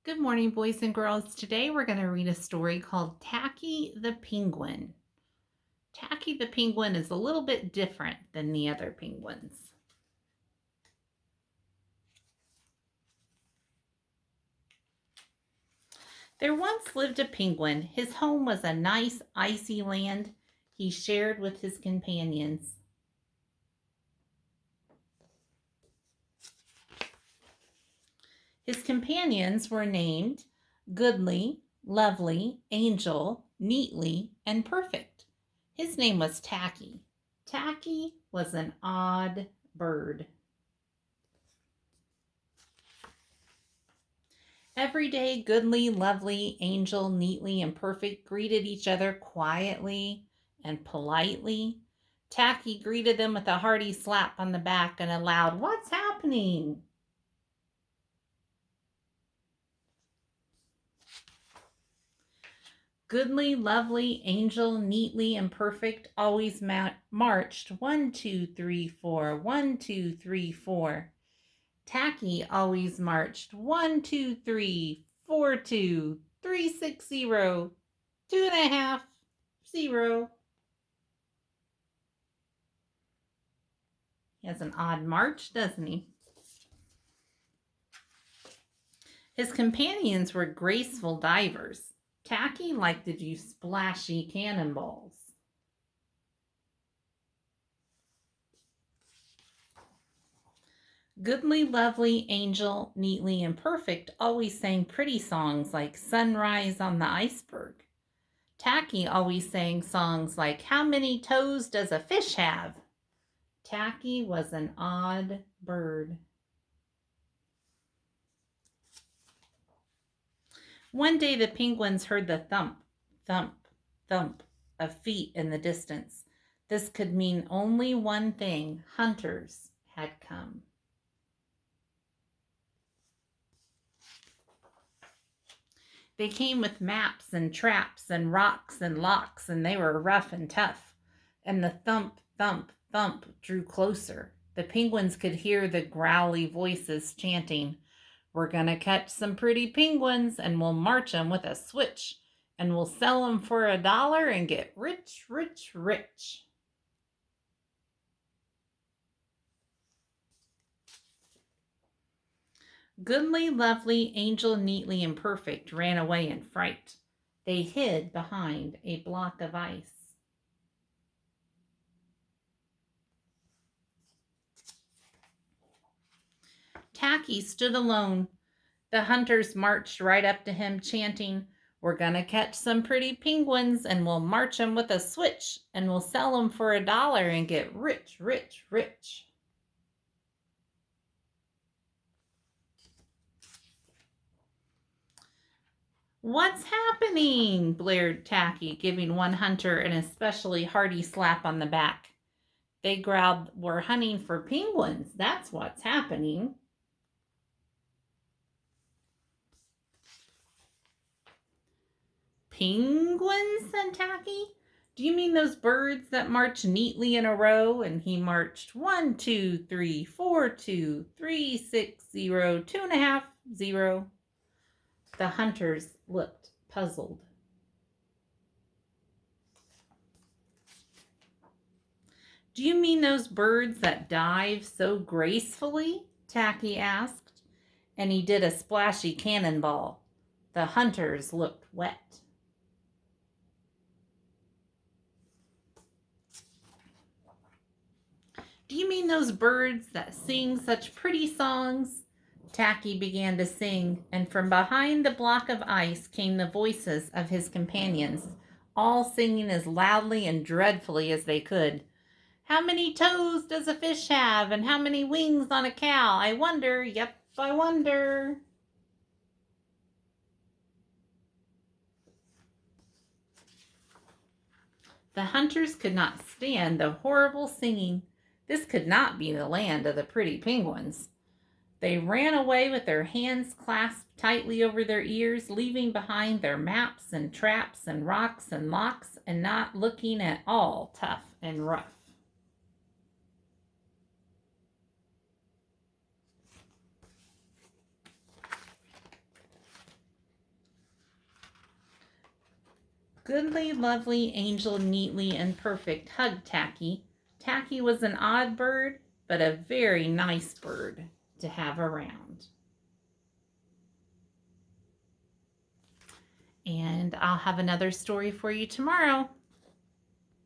Good morning, boys and girls. Today we're going to read a story called Tacky the Penguin. Tacky the Penguin is a little bit different than the other penguins. There once lived a penguin. His home was a nice, icy land he shared with his companions. His companions were named Goodly, Lovely, Angel, Neatly, and Perfect. His name was Tacky. Tacky was an odd bird. Every day, Goodly, Lovely, Angel, Neatly, and Perfect greeted each other quietly and politely. Tacky greeted them with a hearty slap on the back and a loud, "What's happening?" Goodly, Lovely, Angel, Neatly, and Perfect always marched 1, 2, 3, 4, 1, 2, 3, 4. Tacky always marched 1, 2, 3, 4, 2, 3, 6, 0, 2.5, 0. He has an odd march, doesn't he? His companions were graceful divers. Tacky liked to do splashy cannonballs. Goodly, Lovely, Angel, Neatly, and Perfect always sang pretty songs like Sunrise on the Iceberg. Tacky always sang songs like How Many Toes Does a Fish Have? Tacky was an odd bird. One day the penguins heard the thump, thump, thump of feet in the distance. This could mean only one thing: hunters had come. They came with maps and traps and rocks and locks, and they were rough and tough. And the thump, thump, thump drew closer. The penguins could hear the growly voices chanting, "We're going to catch some pretty penguins, and we'll march 'em with a switch, and we'll sell 'em for $1 and get rich, rich, rich." Goodly, Lovely, Angel, Neatly, and Perfect ran away in fright. They hid behind a block of ice. Tacky stood alone. The hunters marched right up to him, chanting, "We're going to catch some pretty penguins, and we'll march 'em with a switch, and we'll sell 'em for $1 and get rich, rich, rich." "What's happening?" blared Tacky, giving one hunter an especially hearty slap on the back. They growled, "We're hunting for penguins. That's what's happening." "Penguins?" said Tacky. "Do you mean those birds that march neatly in a row?" And he marched 1, 2, 3, 4, 2, 3, 6, 0, 2.5, 0. The hunters looked puzzled. "Do you mean those birds that dive so gracefully?" Tacky asked, and he did a splashy cannonball. The hunters looked wet. "Do you mean those birds that sing such pretty songs?" Tacky began to sing, and from behind the block of ice came the voices of his companions, all singing as loudly and dreadfully as they could. "How many toes does a fish have, and how many wings on a cow? I wonder, yep, I wonder." The hunters could not stand the horrible singing. This could not be the land of the pretty penguins. They ran away with their hands clasped tightly over their ears, leaving behind their maps and traps and rocks and locks, and not looking at all tough and rough. Goodly, lovely, angel, neatly, and perfect hugged Tacky. Tacky was an odd bird, but a very nice bird to have around. And I'll have another story for you tomorrow.